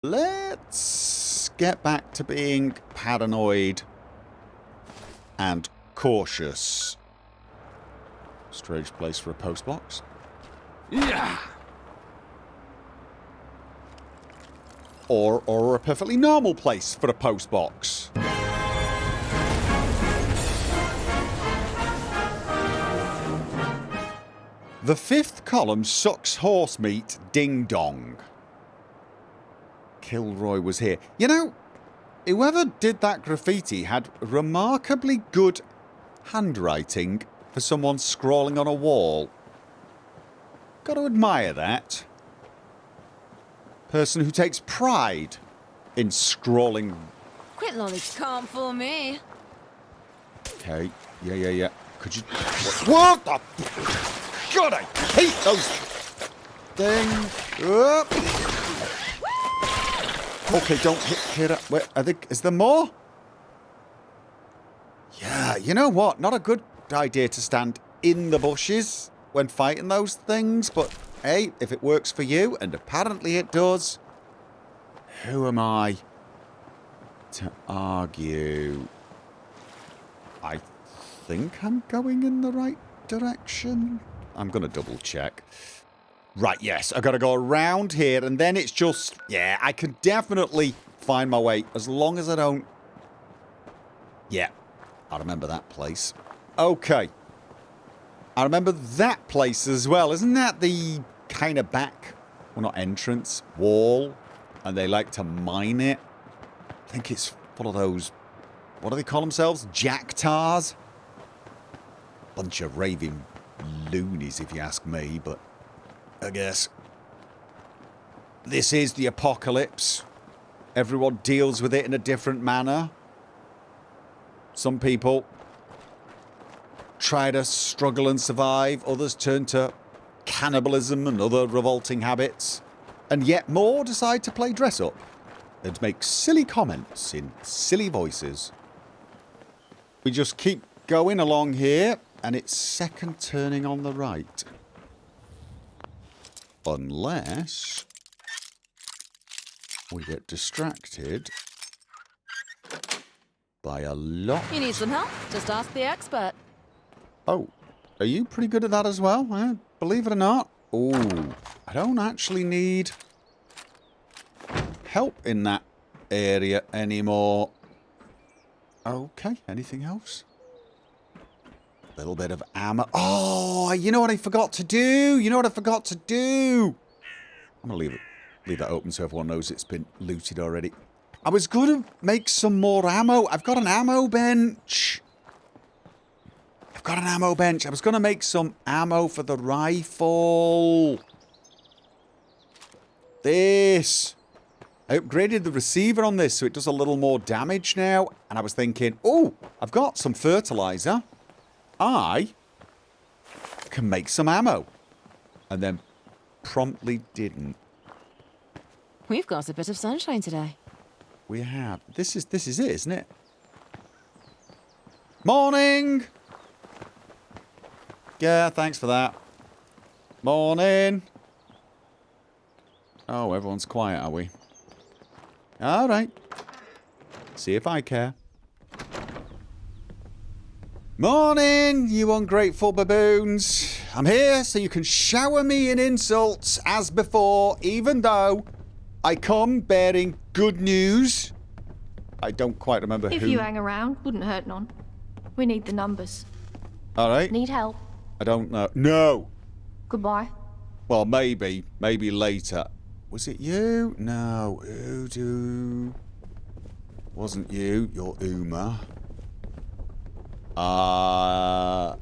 Let's get back to being paranoid and cautious. Strange place for a postbox. Yeah. Or a perfectly normal place for a postbox. The fifth column sucks horse meat, ding dong. Kilroy was here. You know, whoever did that graffiti had remarkably good handwriting for someone scrawling on a wall. Got to admire that. Person who takes pride in scrawling. Quit knowledge can't fool me. Okay, yeah. Could you... What the... God, I hate those things. Okay, don't hit it. Wait, is there more? Yeah, you know what? Not a good idea to stand in the bushes when fighting those things, but hey, if it works for you, and apparently it does, who am I to argue? I think I'm going in the right direction. I'm going to double check. Right, yes, I've got to go around here, and then it's just... Yeah, I can definitely find my way, as long as I don't... Yeah, I remember that place. Okay. I remember that place as well. Isn't that the kind of back... Well, not entrance, wall, and they like to mine it? I think it's full of those... What do they call themselves? Jacktars? Bunch of raving loonies, if you ask me, but... I guess. This is the apocalypse. Everyone deals with it in a different manner. Some people try to struggle and survive. Others turn to cannibalism and other revolting habits. And yet more decide to play dress up and make silly comments in silly voices. We just keep going along here, and it's second turning on the right. Unless we get distracted by a lot... You need some help? Just ask the expert. Oh, are you pretty good at that as well? Believe it or not. Ooh, I don't actually need help in that area anymore. Okay, anything else? A little bit of ammo. Oh, you know what I forgot to do? I'm going to leave that open so everyone knows it's been looted already. I was going to make some more ammo. I've got an ammo bench. I was going to make some ammo for the rifle. This. I upgraded the receiver on this so it does a little more damage now. And I was thinking, oh, I've got some fertilizer. I can make some ammo. And then promptly didn't. We've got a bit of sunshine today. We have. This is it, isn't it? Morning! Yeah, thanks for that. Morning! Oh, everyone's quiet, are we? Alright. See if I care. Morning, you ungrateful baboons. I'm here so you can shower me in insults as before, even though I come bearing good news. I don't quite remember who. If you hang around, wouldn't hurt none. We need the numbers. Alright. Need help? I don't know. No! Goodbye. Well, maybe. Maybe later. Was it you? No. Udo. Wasn't you. You're Uma. I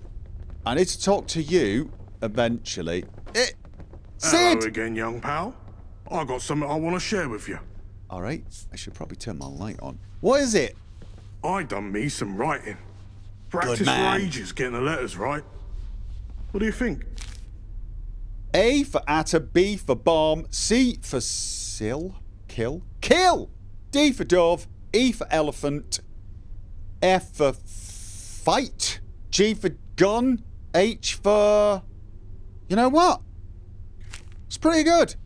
need to talk to you eventually. Sid! Hello again, young pal. I got something I want to share with you. Alright, I should probably turn my light on. What is it? I done me some writing. Practiced for man. ages getting the letters right. What do you think? A for atta, B for bomb, C for kill, D for dove, E for elephant, F for fight, G for gun, H for... You know what? It's pretty good.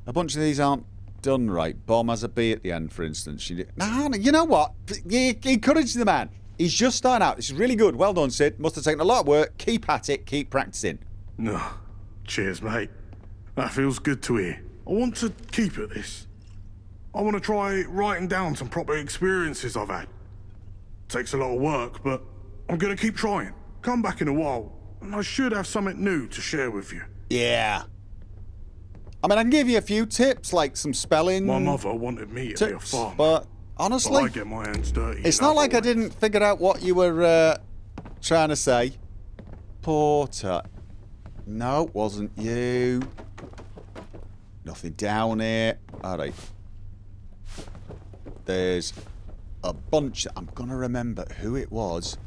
A bunch of these aren't done right. Bomb has a B at the end, for instance. Nah, you know what? Encourage the man. He's just starting out. This is really good. Well done, Sid. Must have taken a lot of work. Keep at it. Keep practicing. No. Cheers, mate. That feels good to hear. I want to keep at this. I want to try writing down some proper experiences I've had. Takes a lot of work, but I'm going to keep trying. Come back in a while, and I should have something new to share with you. Yeah. I mean, I can give you a few tips, like some spelling. My mother wanted me to be a farmer. But honestly, I get my hands dirty. It's not like I didn't figure out what you were trying to say. Porter. No, wasn't you. Nothing down here. Alright. There's a bunch. I'm going to remember who it was.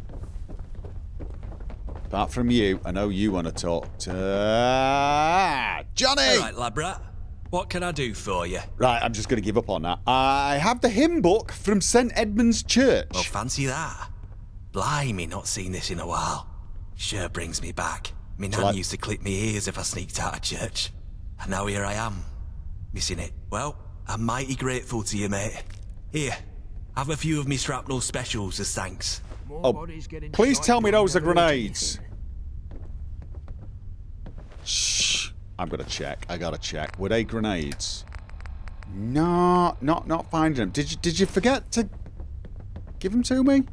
Apart from you, I know you want to talk to... Johnny! Alright, Labrat. What can I do for you? Right, I'm just going to give up on that. I have the hymn book from St. Edmund's Church. Well, fancy that. Blimey, not seen this in a while. Sure brings me back. Me nan used to clip me ears if I sneaked out of church. And now here I am, missing it. Well, I'm mighty grateful to you, mate. Here, have a few of me shrapnel specials as thanks. Oh, please tell me those are grenades. Shh. I'm gonna check. I gotta check. Were they grenades? No, not finding them. Did you forget to give them to me?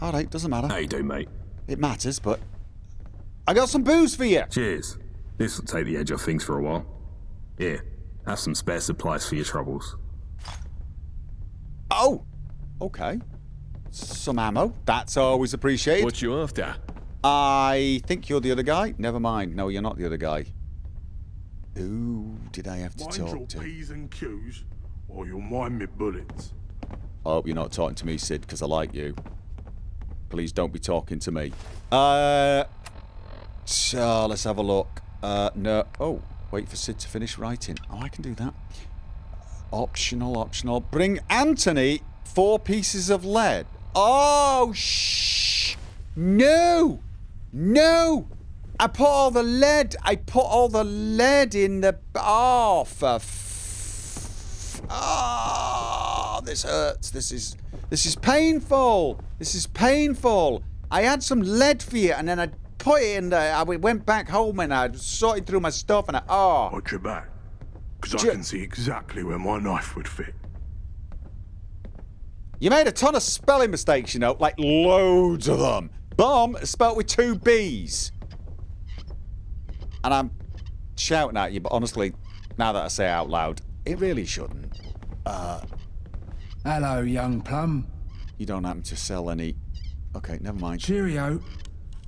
Alright, doesn't matter. How you doing, mate? It matters, but I got some booze for you. Cheers. This will take the edge off things for a while. Here, have some spare supplies for your troubles. Oh, okay. Some ammo. That's always appreciated. What you after? I think you're the other guy. Never mind. No, you're not the other guy. Who did I have to Mind talk your to? P's and Q's, or you'll mind me bullets. I hope you're not talking to me, Sid, because I like you. Please don't be talking to me. So, let's have a look. No. Oh, wait for Sid to finish writing. Oh, I can do that. Optional. Bring Anthony 4 pieces of lead. Oh, shh. No. I put all the lead in the... Oh, this hurts. This is painful. I had some lead for you, and then I put it in there. I went back home, and I sorted through my stuff, and Watch your back, because I can see exactly where my knife would fit. You made a ton of spelling mistakes, you know, like loads of them. Bomb is spelt with 2 B's. And I'm shouting at you, but honestly, now that I say it out loud, it really shouldn't. Hello, young plum. You don't happen to sell any... Okay, never mind. Cheerio.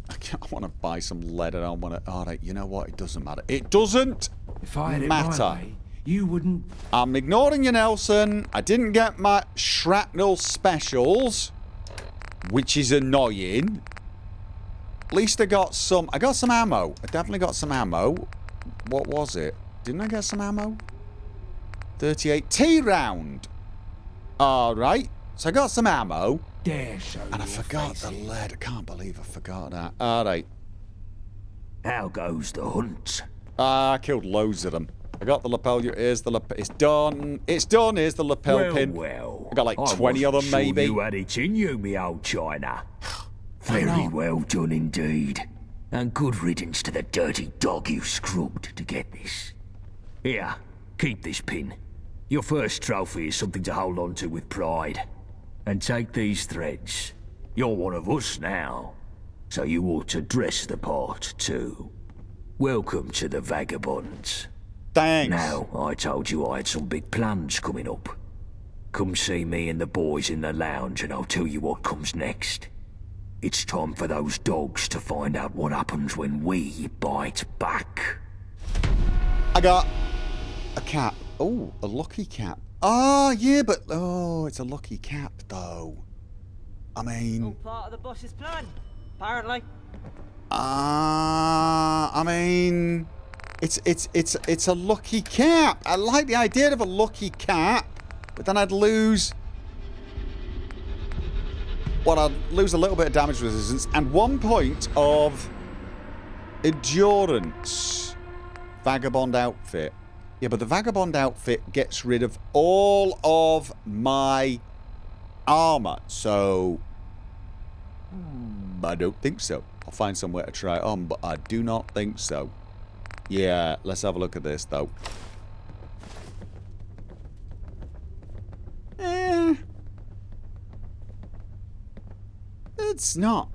I want to buy some lead. I don't want to... Alright, you know what? It doesn't matter. It doesn't If I had it matter. my way, you wouldn't... I'm ignoring you, Nelson. I didn't get my shrapnel specials, which is annoying. At least I got some ammo. I definitely got some ammo. What was it? Didn't I get some ammo? 38 T round. Alright. So I got some ammo. Dare show And I forgot the lead. I can't believe I forgot that. Alright. How goes the hunt? I killed loads of them. I got the lapel. Here's the lapel. It's done. It's done. Here's the lapel pin. Well, I got like 20 of them, sure maybe. You had it in you, me old China. Very well done indeed. And good riddance to the dirty dog you scrubbed to get this. Here, keep this pin. Your first trophy is something to hold on to with pride. And take these threads. You're one of us now, so you ought to dress the part too. Welcome to the Vagabonds. Thanks. Now, I told you I had some big plans coming up. Come see me and the boys in the lounge and I'll tell you what comes next. It's time for those dogs to find out what happens when we bite back. I got a cap. Oh, a lucky cap. Oh, yeah, but... Oh, it's a lucky cap, though. I mean... All part of the boss's plan, apparently. I mean... It's a lucky cap. I like the idea of a lucky cap, but then I'd lose... Well, I'd lose a little bit of damage resistance and 1 point of endurance. Vagabond outfit. Yeah, but the Vagabond outfit gets rid of all of my armor, so I don't think so. I'll find somewhere to try it on, but I do not think so. Yeah, let's have a look at this, though. It's not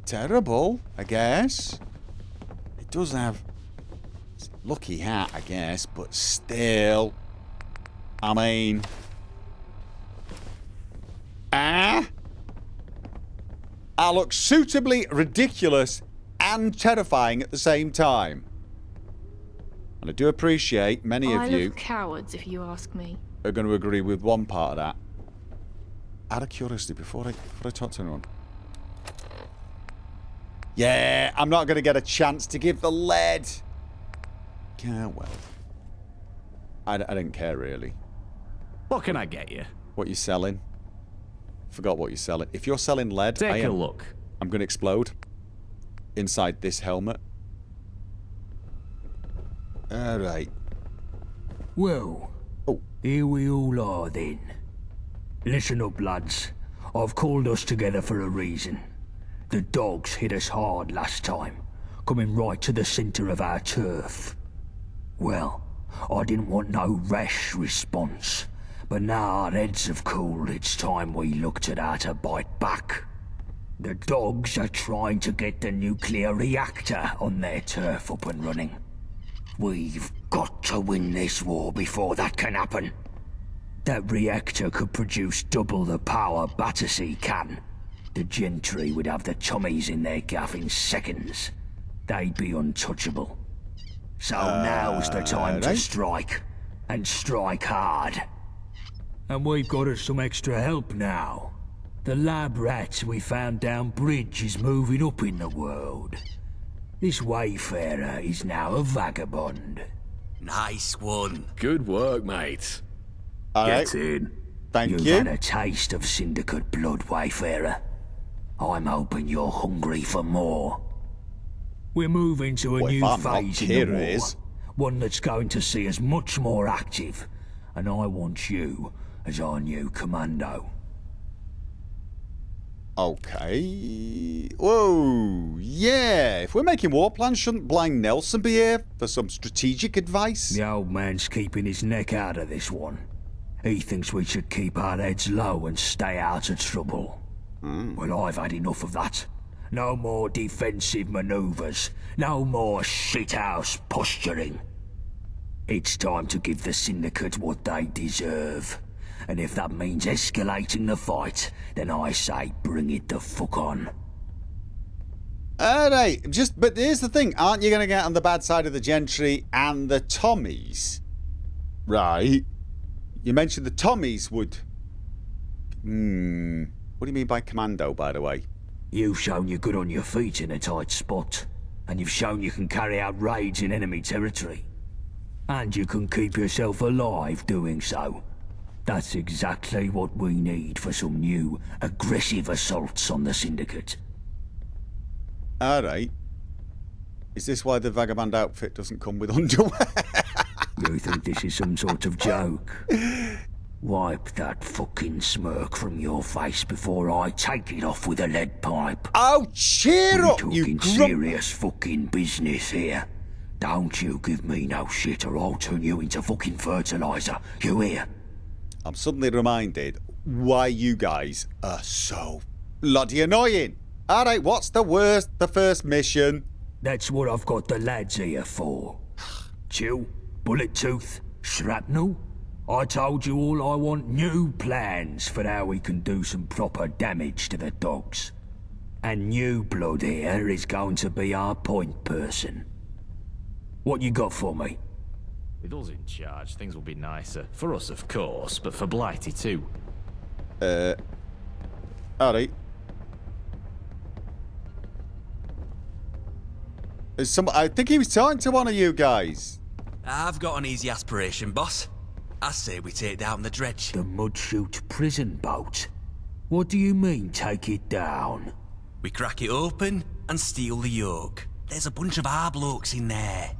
terrible, I guess. It does have a lucky hat, I guess, but still. I mean... I look suitably ridiculous and terrifying at the same time. And I do appreciate many of you... cowards, if you ask me. ...are going to agree with one part of that. Out of curiosity, before I talk to anyone... Yeah, I'm not going to get a chance to give the lead. Yeah, well. I didn't care, really. What can I get you? What you selling? Forgot what you're selling. If you're selling lead... Take a look. I'm going to explode. Inside this helmet. Alright. Well, here we all are then. Listen up, lads. I've called us together for a reason. The dogs hit us hard last time, coming right to the centre of our turf. Well, I didn't want no rash response, but now our heads have cooled, it's time we looked at how to bite back. The dogs are trying to get the nuclear reactor on their turf up and running. We've got to win this war before that can happen. That reactor could produce double the power Battersea can. The gentry would have the Tommies in their gaff in seconds. They'd be untouchable. So now's the time to strike. And strike hard. And we've got us some extra help now. The lab rat we found down bridge is moving up in the world. This wayfarer is now a vagabond. Nice one. Good work, mate. Alright. Get in. Thank You've you. had a taste of syndicate blood, wayfarer. I'm hoping you're hungry for more. We're moving to a Well, if new I'm not phase in the war. curious. One that's going to see us much more active. And I want you as our new commando. Okay. Whoa. Yeah. If we're making war plans, shouldn't Blind Nelson be here for some strategic advice? The old man's keeping his neck out of this one. He thinks we should keep our heads low and stay out of trouble. Well, I've had enough of that. No more defensive maneuvers. No more shithouse posturing. It's time to give the Syndicate what they deserve. And if that means escalating the fight, then I say bring it the fuck on. Alright, but here's the thing. Aren't you going to get on the bad side of the gentry and the Tommies? Right. You mentioned the Tommies would... What do you mean by commando, by the way? You've shown you're good on your feet in a tight spot. And you've shown you can carry out raids in enemy territory. And you can keep yourself alive doing so. That's exactly what we need for some new, aggressive assaults on the Syndicate. Alright. Is this why the Vagabond outfit doesn't come with underwear? You think this is some sort of joke? Wipe that fucking smirk from your face before I take it off with a lead pipe. Oh, cheer up, We're you talking serious fucking business here. Don't you give me no shit or I'll turn you into fucking fertilizer. You hear? I'm suddenly reminded why you guys are so bloody annoying. Alright, what's the first mission? That's what I've got the lads here for. Chill, bullet tooth, shrapnel. I told you all I want new plans for how we can do some proper damage to the dogs. And new blood here is going to be our point person. What you got for me? With us in charge, things will be nicer. For us, of course, but for Blighty too. Alright. I think he was talking to one of you guys. I've got an easy aspiration, boss. I say we take down the Dredge. The Mudshoot prison boat? What do you mean, take it down? We crack it open and steal the yoke. There's a bunch of our blokes in there.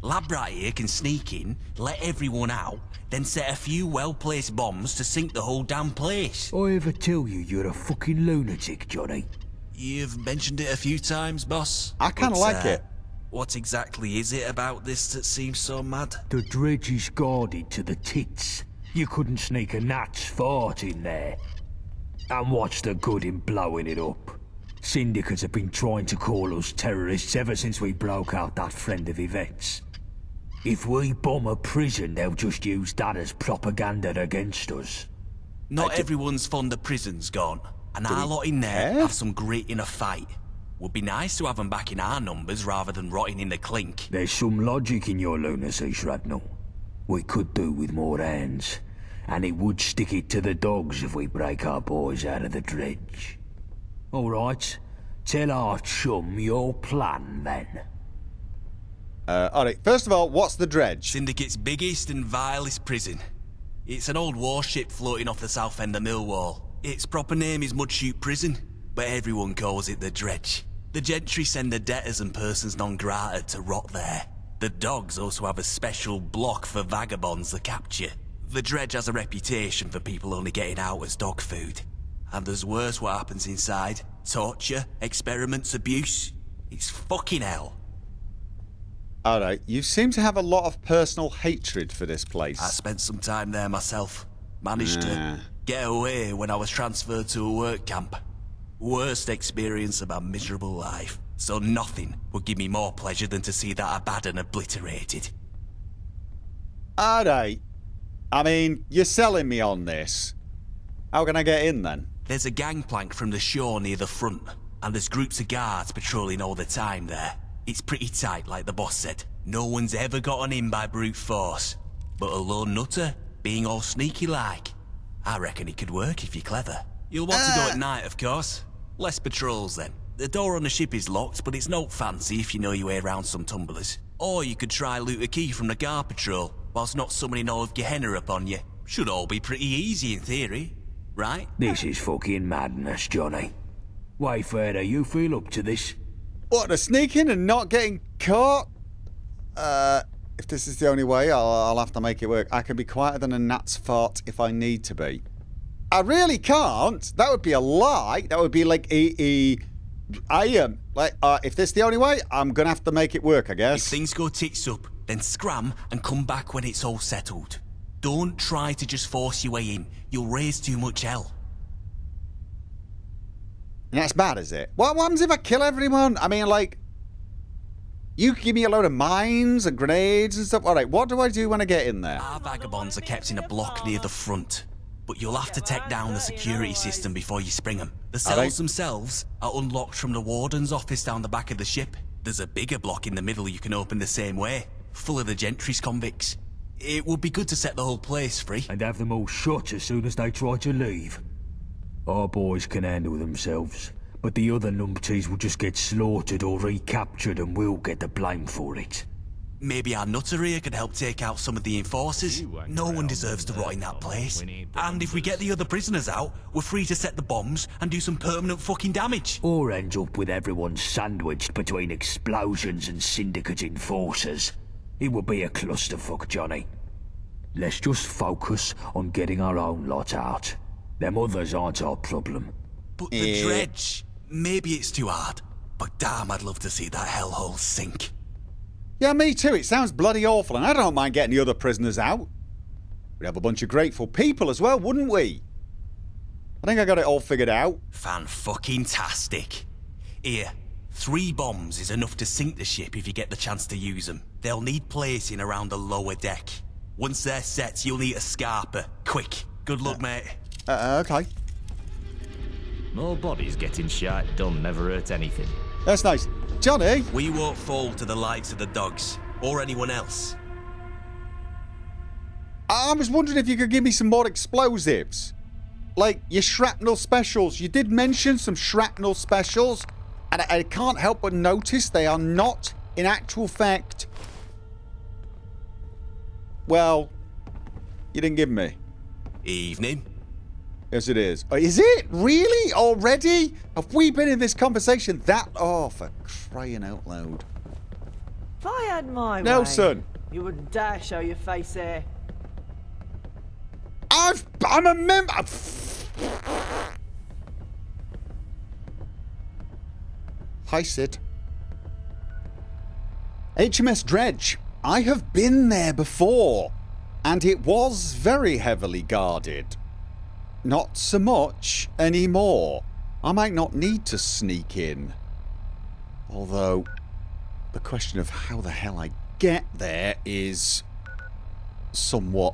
Lab rat here can sneak in, let everyone out, then set a few well-placed bombs to sink the whole damn place. I ever tell you you're a fucking lunatic, Johnny? You've mentioned it a few times, boss. I kind of like it. What exactly is it about this that seems so mad? The dredge is guarded to the tits. You couldn't sneak a gnat's fart in there. And what's the good in blowing it up? Syndicates have been trying to call us terrorists ever since we broke out that friend of Yvette's. If we bomb a prison, they'll just use that as propaganda against us. Not everyone's fond of prisons, gone. And our lot in there have some grit in a fight. Would be nice to have them back in our numbers rather than rotting in the clink. There's some logic in your lunacy, Shrapnel. We could do with more hands. And it would stick it to the dogs if we break our boys out of the dredge. All right, tell our chum your plan, then. Alright, first of all, what's the dredge? Syndicate's biggest and vilest prison. It's an old warship floating off the south end of Millwall. Its proper name is Mudshoot Prison, but everyone calls it the Dredge. The gentry send the debtors and persons non grata to rot there. The dogs also have a special block for vagabonds to capture. The Dredge has a reputation for people only getting out as dog food. And there's worse what happens inside. Torture, experiments, abuse. It's fucking hell. Alright, you seem to have a lot of personal hatred for this place. I spent some time there myself. Managed to get away when I was transferred to a work camp. Worst experience of my miserable life. So nothing would give me more pleasure than to see that Abaddon obliterated. Alright. I mean, you're selling me on this. How can I get in then? There's a gangplank from the shore near the front, and there's groups of guards patrolling all the time there. It's pretty tight, like the boss said. No one's ever gotten in by brute force. But a lone nutter, being all sneaky like, I reckon it could work if you're clever. You'll want to go at night, of course. Less patrols then. The door on the ship is locked, but it's no fancy if you know your way around some tumblers. Or you could try loot a key from the guard patrol, whilst not summoning all of Gehenna upon you. Should all be pretty easy in theory, right? This is fucking madness, Johnny. Wayfarer, you feel up to this? What, to sneak in and not getting caught? If this is the only way, I'll have to make it work. I can be quieter than a gnat's fart if I need to be. I really can't. That would be a lie. That would be like I am. If this is the only way, I'm going to have to make it work, I guess. If things go tits up, then scram and come back when it's all settled. Don't try to just force your way in. You'll raise too much hell. And that's bad, is it? What happens if I kill everyone? I mean, like, you give me a load of mines and grenades and stuff. All right, what do I do when I get in there? Our vagabonds are kept in a block near the front, but you'll have to take down the security system before you spring them. The cells themselves are unlocked from the warden's office down the back of the ship. There's a bigger block in the middle you can open the same way, full of the gentry's convicts. It would be good to set the whole place free. And have them all shot as soon as they try to leave. Our boys can handle themselves, but the other numpties will just get slaughtered or recaptured and we'll get the blame for it. Maybe our nutter here could help take out some of the enforcers. No one deserves to rot in that place. And if we get the other prisoners out, we're free to set the bombs and do some permanent fucking damage. Or end up with everyone sandwiched between explosions and syndicate enforcers. It would be a clusterfuck, Johnny. Let's just focus on getting our own lot out. Them others aren't our problem. But the dredge, maybe it's too hard. But damn, I'd love to see that hellhole sink. Yeah, me too. It sounds bloody awful, and I don't mind getting the other prisoners out. We'd have a bunch of grateful people as well, wouldn't we? I think I got it all figured out. Fan-fucking-tastic. Here, 3 bombs is enough to sink the ship if you get the chance to use them. They'll need placing around the lower deck. Once they're set, you'll need a scarper. Quick. Good luck, mate. Okay. More bodies getting shot done never hurt anything. That's nice. Johnny? We won't fall to the likes of the dogs, or anyone else. I was wondering if you could give me some more explosives. Like, your shrapnel specials. You did mention some shrapnel specials, and I can't help but notice they are not, in actual fact... Well, you didn't give me. Evening. Yes, it is. Is it? Really? Already? Have we been in this conversation that... Oh, for crying out loud. If I had my way, Nelson. you wouldn't dare show your face here. I'm a member. Hi, Sid. HMS Dredge. I have been there before, and it was very heavily guarded. Not so much anymore. I might not need to sneak in. Although, the question of how the hell I get there is somewhat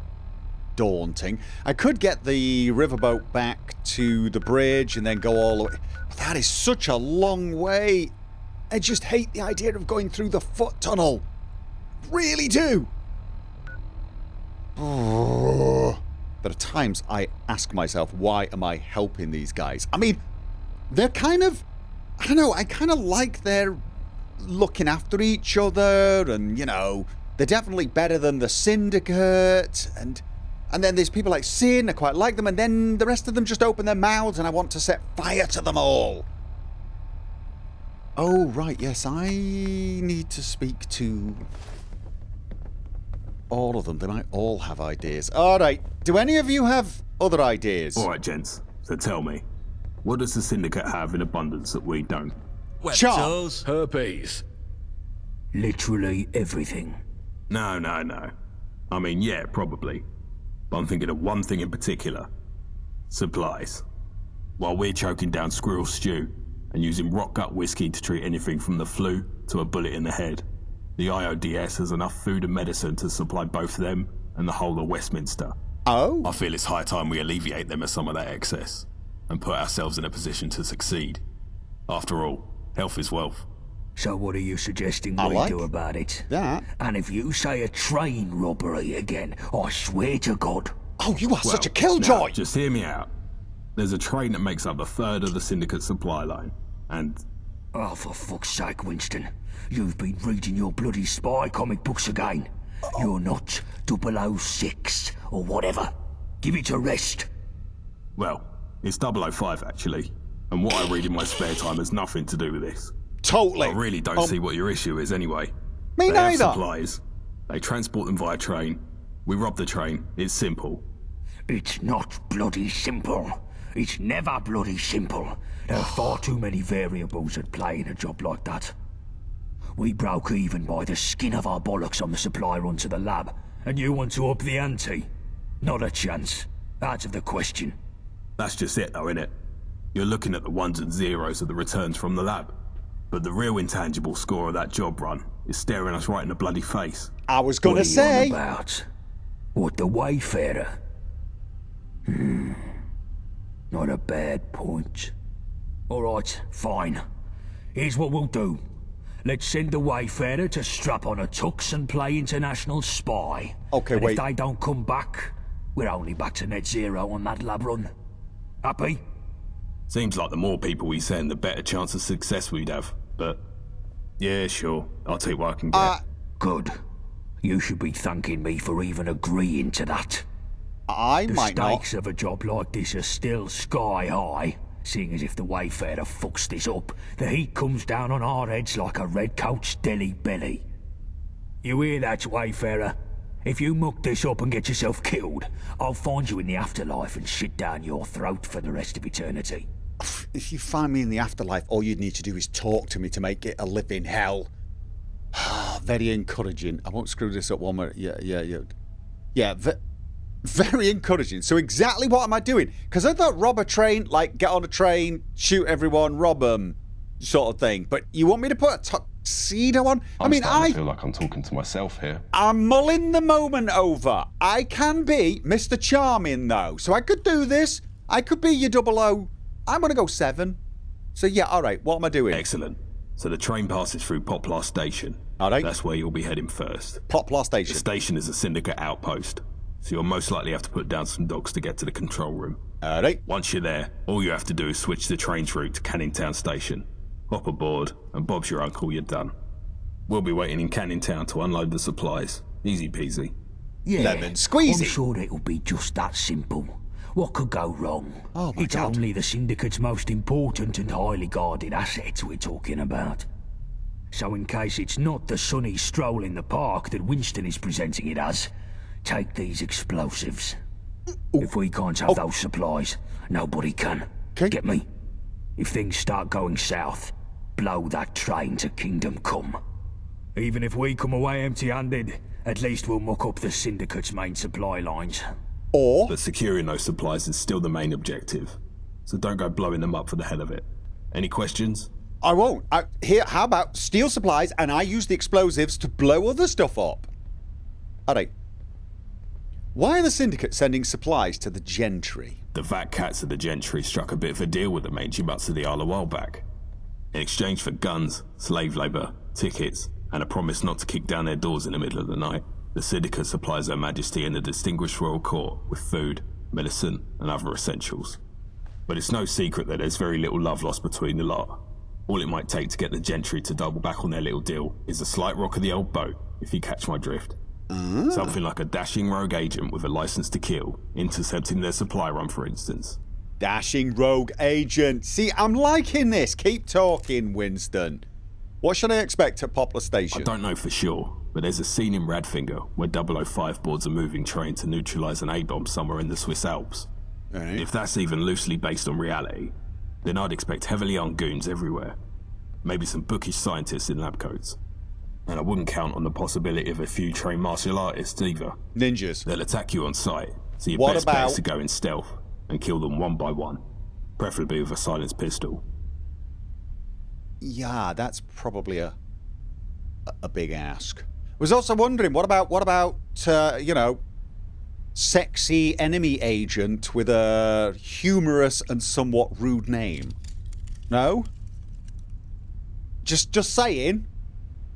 daunting. I could get the riverboat back to the bridge and then go all the way. But that is such a long way. I just hate the idea of going through the foot tunnel. Really do. Oh. But at times I ask myself, why am I helping these guys? I mean, they're kind of, I don't know, I kind of like their looking after each other, and, you know, they're definitely better than the Syndicate, and then there's people like Sin, I quite like them, and then the rest of them just open their mouths and I want to set fire to them all. Oh, right, yes, I need to speak to all of them. They might all have ideas. Alright, do any of you have other ideas? Alright, gents, so tell me, what does the Syndicate have in abundance that we don't? Webtos. Herpes. Literally everything. No. I mean, yeah, probably. But I'm thinking of one thing in particular. Supplies. While we're choking down squirrel stew and using rock gut whiskey to treat anything from the flu to a bullet in the head, the IODS has enough food and medicine to supply both them and the whole of Westminster. Oh? I feel it's high time we alleviate them of some of that excess and put ourselves in a position to succeed. After all, health is wealth. So what are you suggesting I we like do about it? that. And if you say a train robbery again, I swear to God. Oh, you are such a Now, killjoy! just hear me out. There's a train that makes up a third of the Syndicate supply line, and... Oh, for fuck's sake, Winston. You've been reading your bloody spy comic books again. You're not 006 or whatever. Give it a rest. Well, it's 005 actually, and what I read in my spare time has nothing to do with this. Totally. I really don't see what your issue is anyway. Me They neither. have supplies. They transport them via train. We rob the train. It's simple. It's not bloody simple. It's never bloody simple. There are far too many variables at play in a job like that. We broke even by the skin of our bollocks on the supply run to the lab, and you want to up the ante? Not a chance. Out of the question. That's just it though, innit? You're looking at the ones and zeros of the returns from the lab. But the real intangible score of that job run is staring us right in the bloody face. I was gonna What are you say. on about? What, the Wayfarer? Not a bad point. Alright, fine. Here's what we'll do. Let's send the Wayfarer to strap on a tux and play international spy. Okay, and wait. if they don't come back, we're only back to net zero on that lab run. Happy? Seems like the more people we send, the better chance of success we'd have. But, yeah, sure. I'll take what I can get. Good. You should be thanking me for even agreeing to that. I The might not. stakes of a job like this are still sky high, seeing as if the Wayfarer fucks this up, the heat comes down on our heads like a redcoat's deli belly. You hear that, Wayfarer? If you muck this up and get yourself killed, I'll find you in the afterlife and shit down your throat for the rest of eternity. If you find me in the afterlife, all you'd need to do is talk to me to make it a living hell. Very encouraging. I won't screw this up one more. Yeah, very encouraging. So exactly what am I doing? Because I thought rob a train, like get on a train, shoot everyone, rob them, sort of thing. But you want me to put a tuxedo on? I feel like I'm talking to myself here. I'm mulling the moment over. I can be Mr. Charming, though. So I could do this. I could be your 00. I'm going to go 7. So yeah, alright, what am I doing? Excellent. So the train passes through Poplar Station. Alright. That's where you'll be heading first. Poplar The Station. station is a Syndicate outpost, so you'll most likely have to put down some dogs to get to the control room. Alright. Once you're there, all you have to do is switch the train's route to Canning Town Station. Hop aboard, and Bob's your uncle, you're done. We'll be waiting in Canning Town to unload the supplies. Easy peasy. Yeah, Lemon squeezy. I'm sure it'll be just that simple. What could go wrong? Oh my it's God. only the Syndicate's most important and highly guarded assets we're talking about. So in case it's not the sunny stroll in the park that Winston is presenting it as, take these explosives. If we can't have those supplies, nobody can. Get me? If things start going south, blow that train to Kingdom Come. Even if we come away empty-handed, at least we'll muck up the Syndicate's main supply lines. But securing those supplies is still the main objective. So don't go blowing them up for the hell of it. Any questions? I won't. How about steal supplies and I use the explosives to blow other stuff up? Alright. Why are the Syndicate sending supplies to the Gentry? The fat cats of the Gentry struck a bit of a deal with the mangy mutts of the Isle a while back. In exchange for guns, slave labour, tickets, and a promise not to kick down their doors in the middle of the night, the Syndicate supplies Her Majesty and the distinguished royal court with food, medicine, and other essentials. But it's no secret that there's very little love lost between the lot. All it might take to get the Gentry to double back on their little deal is a slight rock of the old boat, if you catch my drift. Something like a dashing rogue agent with a license to kill, intercepting their supply run, for instance. Dashing rogue agent. See, I'm liking this. Keep talking, Winston. What should I expect at Poplar Station? I don't know for sure, but there's a scene in Radfinger where 005 boards a moving train to neutralise an A-bomb somewhere in the Swiss Alps. Right. If that's even loosely based on reality, then I'd expect heavily armed goons everywhere. Maybe some bookish scientists in lab coats. And I wouldn't count on the possibility of a few trained martial artists either. Ninjas. They'll attack you on sight, so your What best bet about- is to go in stealth and kill them one by one, preferably with a silenced pistol. Yeah, that's probably a big ask. Was also wondering, what about you know, sexy enemy agent with a humorous and somewhat rude name? No? Just saying.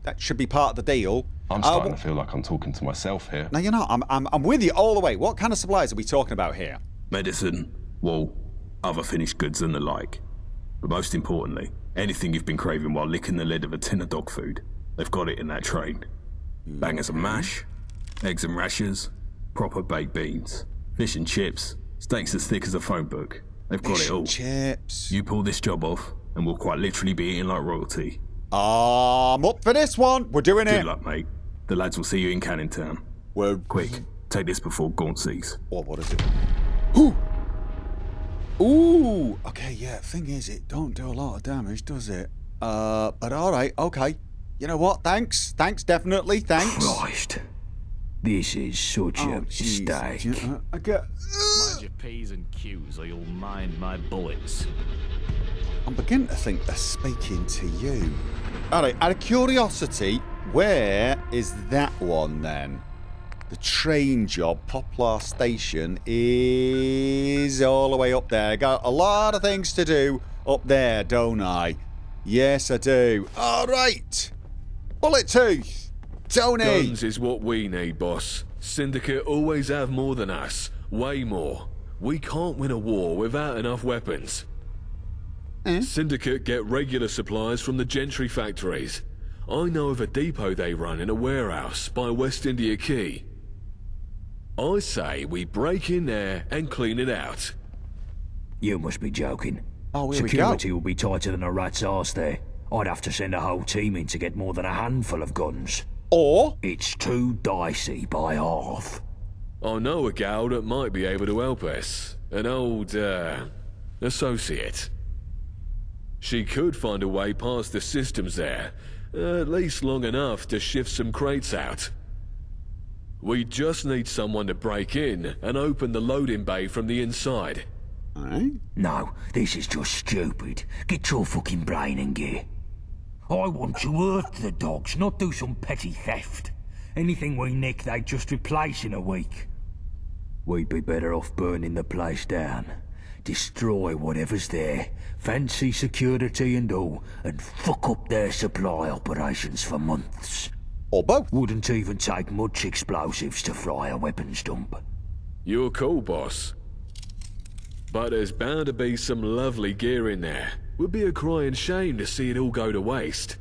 That should be part of the deal. I'm starting to feel like I'm talking to myself here. No, you're not. I'm with you all the way. What kind of supplies are we talking about here? Medicine, wool, other finished goods and the like. But most importantly, anything you've been craving while licking the lid of a tin of dog food. They've got it in that train. Bangers and mash, eggs and rashers, proper baked beans, fish and chips, steaks as thick as a phone book. They've got Fish it all. and chips. You pull this job off, and we'll quite literally be eating like royalty. I'm up for this one. We're doing it. Good luck, mate. The lads will see you in Canning Town. Well, quick, take this before Gaunt sees. Oh, what is it? Ooh! Ooh! Okay, yeah, thing is, it don't do a lot of damage, does it? But alright, okay. You know what? Thanks. Thanks, definitely. Thanks. Christ. This is such a mistake. Mind your P's and Q's or you'll mind my bullets. I'm beginning to think they're speaking to you. Alright, out of curiosity, where is that one then? The train job, Poplar Station, is all the way up there. I got a lot of things to do up there, don't I? Yes, I do. Alright. Bullet Tooth. Tony. Guns is what we need, boss. Syndicate always have more than us. Way more. We can't win a war without enough weapons. Syndicate get regular supplies from the Gentry factories. I know of a depot they run in a warehouse by West India Quay. I say we break in there and clean it out. You must be joking. Oh, here Security we go. will be tighter than a rat's arse there. I'd have to send a whole team in to get more than a handful of guns. Or? It's too dicey by half. I know a gal that might be able to help us. An old, associate. She could find a way past the systems there, at least long enough to shift some crates out. We just need someone to break in and open the loading bay from the inside. No, this is just stupid. Get your fucking brain in gear. I want to earth the dogs, not do some petty theft. Anything we nick, they just replace in a week. We'd be better off burning the place down. Destroy whatever's there, fancy security and all, and fuck up their supply operations for months. Or both. Wouldn't even take much explosives to fry a weapons dump. You're cool, boss. But there's bound to be some lovely gear in there. Would be a crying shame to see it all go to waste.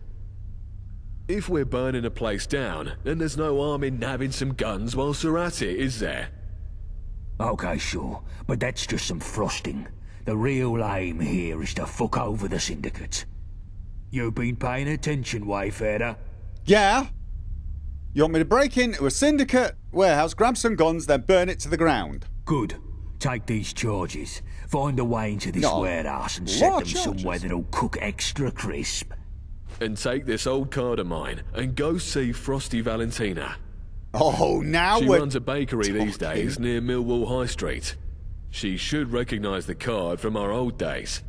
If we're burning a place down, then there's no harm in nabbing some guns whilst we're at it, is there? Okay, sure, but that's just some frosting. The real aim here is to fuck over the Syndicate. You been paying attention, Wayfarer? Yeah? You want me to break into a syndicate warehouse, grab some guns, then burn it to the ground? Good. Take these charges. Find a way into this warehouse and set them somewhere that'll cook extra crisp. And take this old card of mine and go see Frosty Valentina. Oh, now she we're runs a bakery these days near Millwall High Street. She should recognise the card from our old days.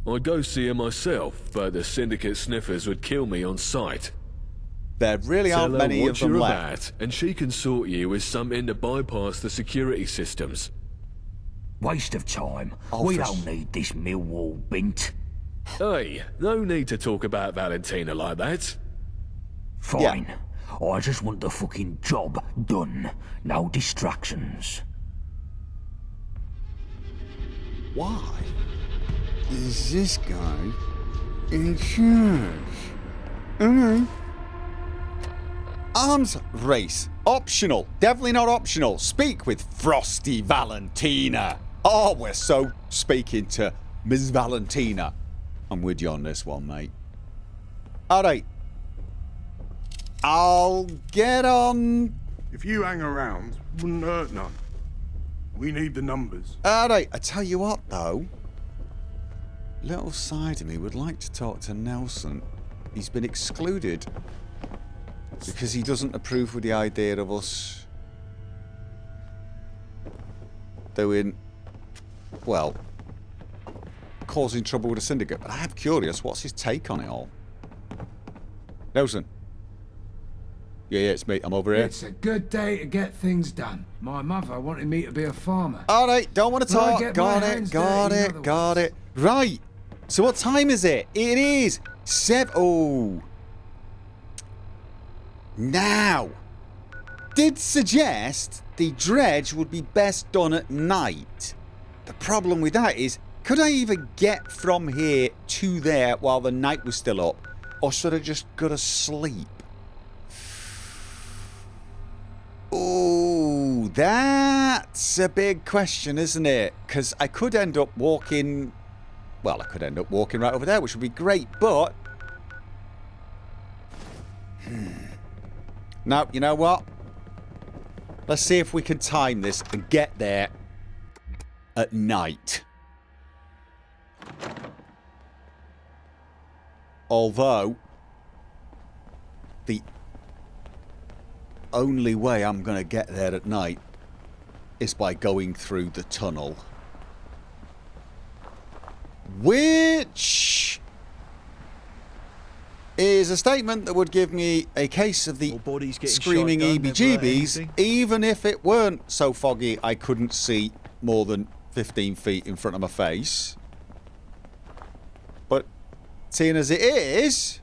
I'd go see her myself, but the syndicate sniffers would kill me on sight. There really aren't many of them left. And she can sort you with something to bypass the security systems. Waste of time. We don't need this Millwall bint. Hey, no need to talk about Valentina like that. Fine. Yeah. I just want the fucking job done. No distractions. Why is this guy in charge? Okay. Arms race. Optional. Definitely not optional. Speak with Frosty Valentina. Oh, we're so speaking to Ms. Valentina. I'm with you on this one, mate. Alright. I'll get on... If you hang around, wouldn't hurt none. We need the numbers. Alright, I tell you what, though. Little side of me would like to talk to Nelson. He's been excluded because he doesn't approve with the idea of us doing, well, causing trouble with a syndicate. But I am curious, what's his take on it all? Nelson. Yeah, it's me. I'm over here. It's a good day to get things done. My mother wanted me to be a farmer. Alright, don't want to talk. Got it. Right. So what time is it? It is 7. Oh. Now. Did suggest the dredge would be best done at night. The problem with that is, could I even get from here to there while the night was still up? Or should I just go to sleep? Oh, that's a big question, isn't it? Because I could end up walking... Well, I could end up walking right over there, which would be great, but... Now, you know what? Let's see if we can time this and get there at night. Although, the only way I'm going to get there at night is by going through the tunnel. Which is a statement that would give me a case of the screaming EBGBs, even if it weren't so foggy I couldn't see more than 15 feet in front of my face. But seeing as it is,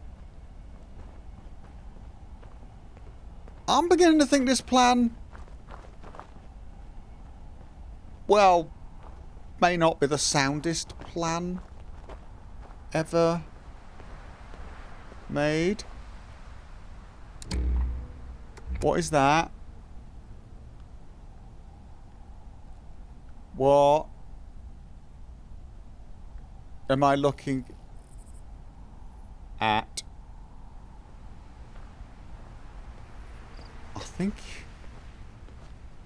I'm beginning to think this plan, well, may not be the soundest plan ever made. What is that? What am I looking at? I think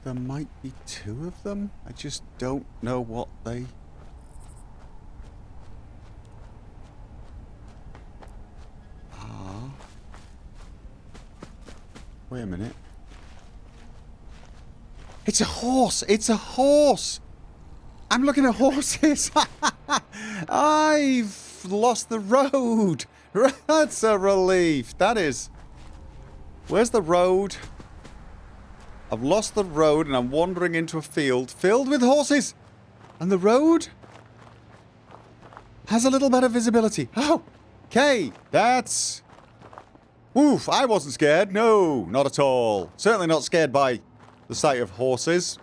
there might be 2 of them. I just don't know what they... are. Wait a minute. It's a horse! It's a horse! I'm looking at horses! I've lost the road! That's a relief. That is... Where's the road? I've lost the road and I'm wandering into a field filled with horses. And the road has a little better visibility. Oh, okay, that's... Woof, I wasn't scared. No, not at all. Certainly not scared by the sight of horses.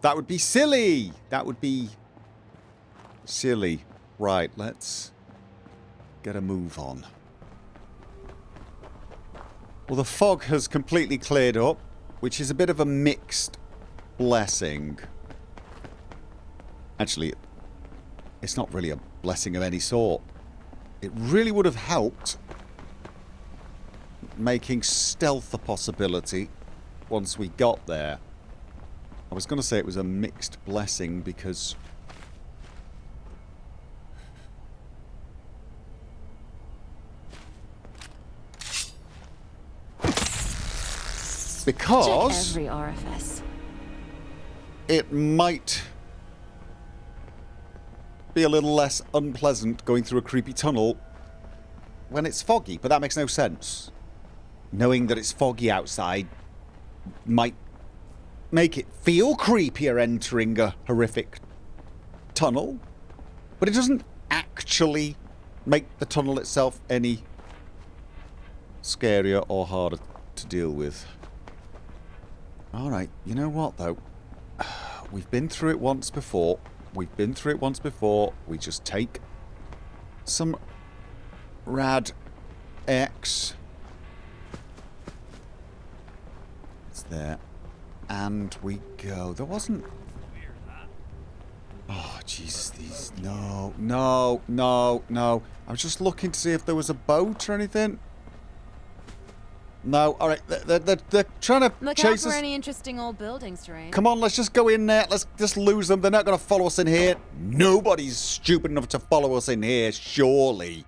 That would be silly. That would be silly. Right, let's get a move on. Well, the fog has completely cleared up, which is a bit of a mixed blessing. Actually, it's not really a blessing of any sort. It really would have helped making stealth a possibility once we got there. I was going to say it was a mixed blessing because... Check every RFS. It might be a little less unpleasant going through a creepy tunnel when it's foggy, but that makes no sense. Knowing that it's foggy outside might make it feel creepier entering a horrific tunnel, but it doesn't actually make the tunnel itself any scarier or harder to deal with. Alright, you know what though? We've been through it once before. We just take some rad X. It's there. And we go. There wasn't... Oh, Jesus, these... No. I was just looking to see if there was a boat or anything. No, alright, they're trying to Look chase out for us. any interesting old buildings, Terrain. Come on, let's just go in there. Let's just lose them. They're not going to follow us in here. Nobody's stupid enough to follow us in here, surely.